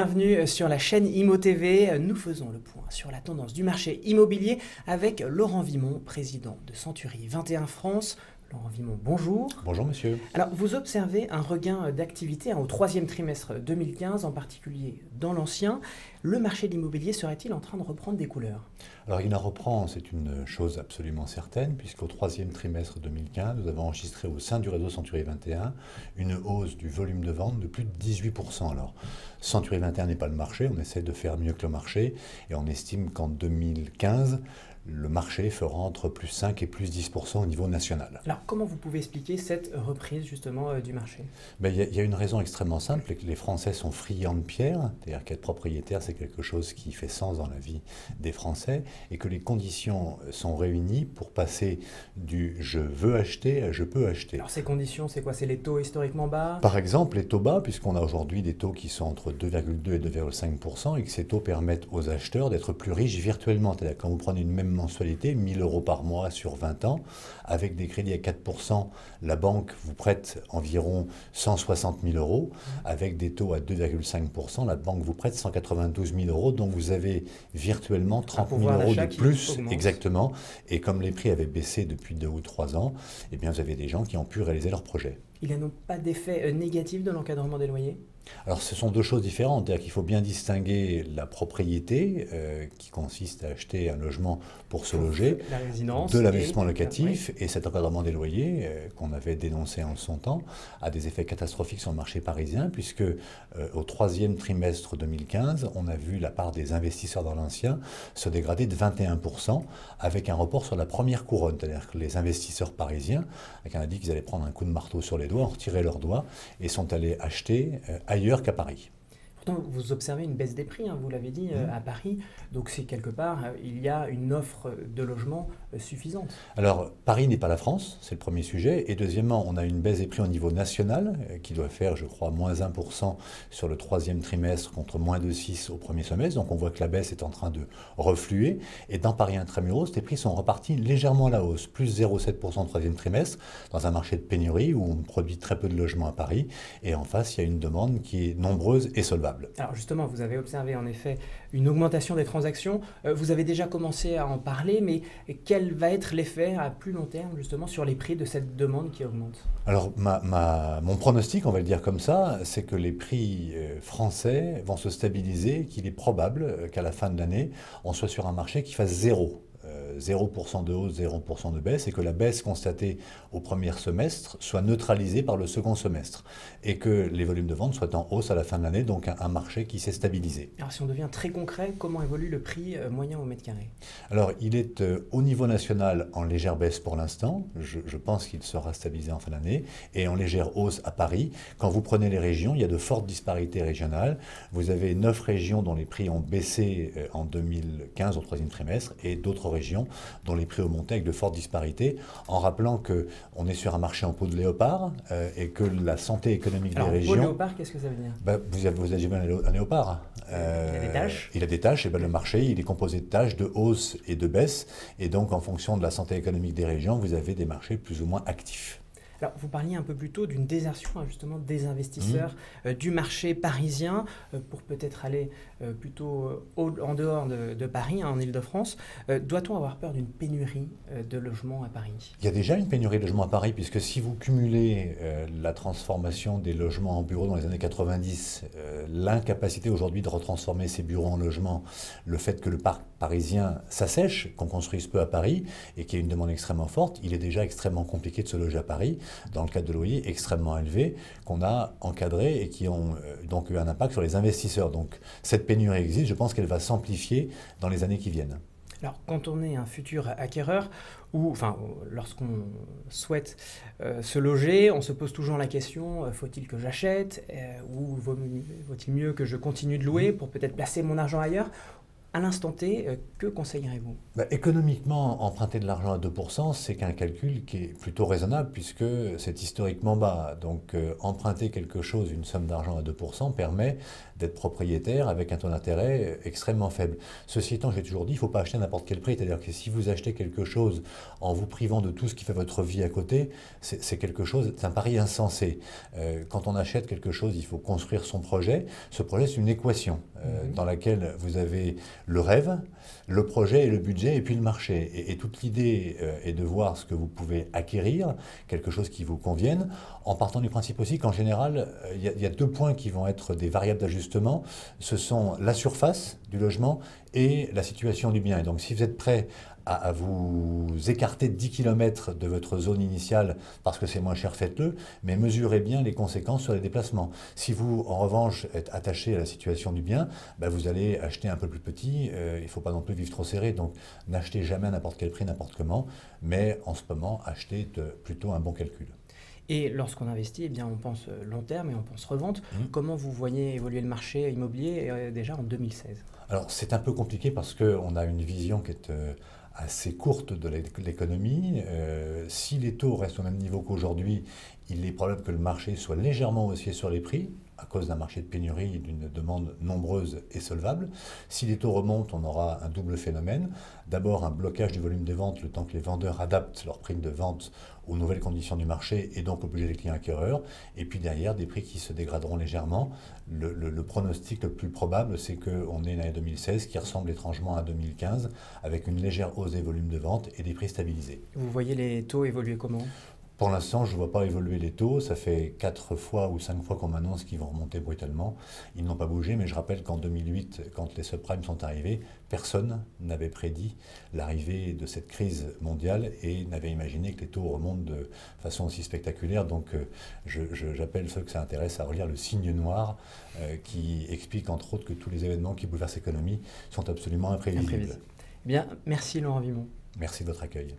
Bienvenue sur la chaîne Imo TV. Nous faisons le point sur la tendance du marché immobilier avec Laurent Vimont, président de Century 21 France. Laurent Vimont, bonjour. Bonjour monsieur. Alors, vous observez un regain d'activité au troisième trimestre 2015, en particulier dans l'ancien. Le marché de l'immobilier serait-il en train de reprendre des couleurs ? Alors il en reprend, c'est une chose absolument certaine, puisqu'au troisième trimestre 2015, nous avons enregistré au sein du réseau Century 21 une hausse du volume de vente de plus de 18%. Alors Century 21 n'est pas le marché, on essaie de faire mieux que le marché, et on estime qu'en 2015, le marché fera entre plus 5 et plus 10% au niveau national. Alors, comment vous pouvez expliquer cette reprise justement du marché ? Il y a une raison extrêmement simple, c'est que les Français sont friands de pierre, c'est-à-dire qu'être propriétaire, c'est quelque chose qui fait sens dans la vie des Français, et que les conditions sont réunies pour passer du « je veux acheter » à « je peux acheter ». Alors, ces conditions, c'est quoi ? C'est les taux historiquement bas ? Par exemple, les taux bas, puisqu'on a aujourd'hui des taux qui sont entre 2,2 et 2,5%, et que ces taux permettent aux acheteurs d'être plus riches virtuellement. C'est-à-dire quand vous prenez une même mensualité, 1 000 € par mois sur 20 ans, avec des crédits à 4%, la banque vous prête environ 160 000 €. Avec des taux à 2,5%, la banque vous prête 192 000 €, donc vous avez virtuellement 30 000 € de plus. Exactement. Et comme les prix avaient baissé depuis 2 ou 3 ans, eh bien vous avez des gens qui ont pu réaliser leurs projets. Il n'y a donc pas d'effet négatif de l'encadrement des loyers ? Alors ce sont deux choses différentes, c'est-à-dire qu'il faut bien distinguer la propriété qui consiste à acheter un logement pour se loger, de l'investissement locatif, et cet encadrement des loyers qu'on avait dénoncé en son temps a des effets catastrophiques sur le marché parisien puisque au troisième trimestre 2015, on a vu la part des investisseurs dans l'ancien se dégrader de 21% avec un report sur la première couronne, c'est-à-dire que les investisseurs parisiens, avec on a dit qu'ils allaient prendre un coup de marteau sur les doigts, ont retiré leurs doigts et sont allés acheter ailleurs qu'à Paris. Pourtant, vous observez une baisse des prix, vous l'avez dit, à Paris. Donc, c'est quelque part, il y a une offre de logement suffisante. Alors, Paris n'est pas la France, c'est le premier sujet. Et deuxièmement, on a une baisse des prix au niveau national qui doit faire, je crois, moins 1% sur le troisième trimestre contre moins 2,6% au premier semestre. Donc, on voit que la baisse est en train de refluer. Et dans Paris Intramuros, les prix sont repartis légèrement à la hausse, plus 0,7% au troisième trimestre, dans un marché de pénurie où on produit très peu de logements à Paris. Et en face, il y a une demande qui est nombreuse et solvable. Alors justement, vous avez observé en effet une augmentation des transactions. Vous avez déjà commencé à en parler, mais quel va être l'effet à plus long terme justement sur les prix de cette demande qui augmente ? Alors mon pronostic, on va le dire comme ça, c'est que les prix français vont se stabiliser, qu'il est probable qu'à la fin de l'année, on soit sur un marché qui fasse 0% de hausse, 0% de baisse, et que la baisse constatée au premier semestre soit neutralisée par le second semestre, et que les volumes de vente soient en hausse à la fin de l'année, donc un marché qui s'est stabilisé. Alors si on devient très concret, comment évolue le prix moyen au mètre carré ? Alors il est au niveau national en légère baisse pour l'instant, je pense qu'il sera stabilisé en fin d'année, et en légère hausse à Paris. Quand vous prenez les régions, il y a de fortes disparités régionales. Vous avez 9 régions dont les prix ont baissé en 2015 au troisième trimestre, et d'autres régions dont les prix ont monté avec de fortes disparités, en rappelant qu'on est sur un marché en peau de léopard et que la santé économique des régions... Peau de léopard, qu'est-ce que ça veut dire ? Vous avez jamais un léopard. Il a des taches. Il a des taches, et le marché il est composé de taches, de hausse et de baisse, et donc en fonction de la santé économique des régions, vous avez des marchés plus ou moins actifs. Alors, vous parliez un peu plus tôt d'une désertion justement des investisseurs du marché parisien pour peut-être aller plutôt en dehors de Paris, en Île-de-France. Doit-on avoir peur d'une pénurie de logements à Paris ? Il y a déjà une pénurie de logements à Paris, puisque si vous cumulez la transformation des logements en bureaux dans les années 90, l'incapacité aujourd'hui de retransformer ces bureaux en logements, le fait que le parc parisien s'assèche, qu'on construise peu à Paris et qu'il y ait une demande extrêmement forte, il est déjà extrêmement compliqué de se loger à Paris, dans le cadre de loyers extrêmement élevés qu'on a encadrés et qui ont donc eu un impact sur les investisseurs. Donc cette pénurie existe, je pense qu'elle va s'amplifier dans les années qui viennent. Alors, quand on est un futur acquéreur, ou lorsqu'on souhaite se loger, on se pose toujours la question, faut-il que j'achète ou vaut-il mieux que je continue de louer pour peut-être placer mon argent ailleurs ? À l'instant T, que conseillerez-vous? Économiquement, emprunter de l'argent à 2%, c'est qu'un calcul qui est plutôt raisonnable puisque c'est historiquement bas. Donc emprunter quelque chose, une somme d'argent à 2%, permet d'être propriétaire avec un taux d'intérêt extrêmement faible. Ceci étant, j'ai toujours dit, il ne faut pas acheter à n'importe quel prix. C'est-à-dire que si vous achetez quelque chose en vous privant de tout ce qui fait votre vie à côté, c'est quelque chose, c'est un pari insensé. Quand on achète quelque chose, il faut construire son projet. Ce projet, c'est une équation dans laquelle vous avez le rêve, le projet et le budget et puis le marché. Et toute l'idée est de voir ce que vous pouvez acquérir, quelque chose qui vous convienne, en partant du principe aussi qu'en général, il y a 2 points qui vont être des variables d'ajustement. Ce sont la surface du logement et la situation du bien. Et donc si vous êtes prêt à vous écarter de 10 km de votre zone initiale parce que c'est moins cher, faites-le, mais mesurez bien les conséquences sur les déplacements. Si vous, en revanche, êtes attaché à la situation du bien, vous allez acheter un peu plus petit, il ne faut pas non plus vivre trop serré, donc n'achetez jamais à n'importe quel prix, n'importe comment, mais en ce moment, achetez plutôt un bon calcul. Et lorsqu'on investit, eh bien, on pense long terme et on pense revente. Comment vous voyez évoluer le marché immobilier déjà en 2016? Alors c'est un peu compliqué parce qu'on a une vision qui est assez courte de l'économie. Si les taux restent au même niveau qu'aujourd'hui, il est probable que le marché soit légèrement haussier sur les prix, à cause d'un marché de pénurie et d'une demande nombreuse et solvable. Si les taux remontent, on aura un double phénomène. D'abord, un blocage du volume des ventes, le temps que les vendeurs adaptent leur prix de vente aux nouvelles conditions du marché et donc au budget des clients acquéreurs. Et puis derrière, des prix qui se dégraderont légèrement. Le pronostic le plus probable, c'est qu'on ait une année 2016 qui ressemble étrangement à 2015, avec une légère hausse des volumes de vente et des prix stabilisés. Vous voyez les taux évoluer comment? Pour l'instant, je ne vois pas évoluer les taux. Ça fait 4 fois ou 5 fois qu'on m'annonce qu'ils vont remonter brutalement. Ils n'ont pas bougé, mais je rappelle qu'en 2008, quand les subprimes sont arrivés, personne n'avait prédit l'arrivée de cette crise mondiale et n'avait imaginé que les taux remontent de façon aussi spectaculaire. Donc j'appelle ceux que ça intéresse à relire le signe noir qui explique entre autres que tous les événements qui bouleversent l'économie sont absolument imprévisibles. Bien, merci Laurent Vimont. Merci de votre accueil.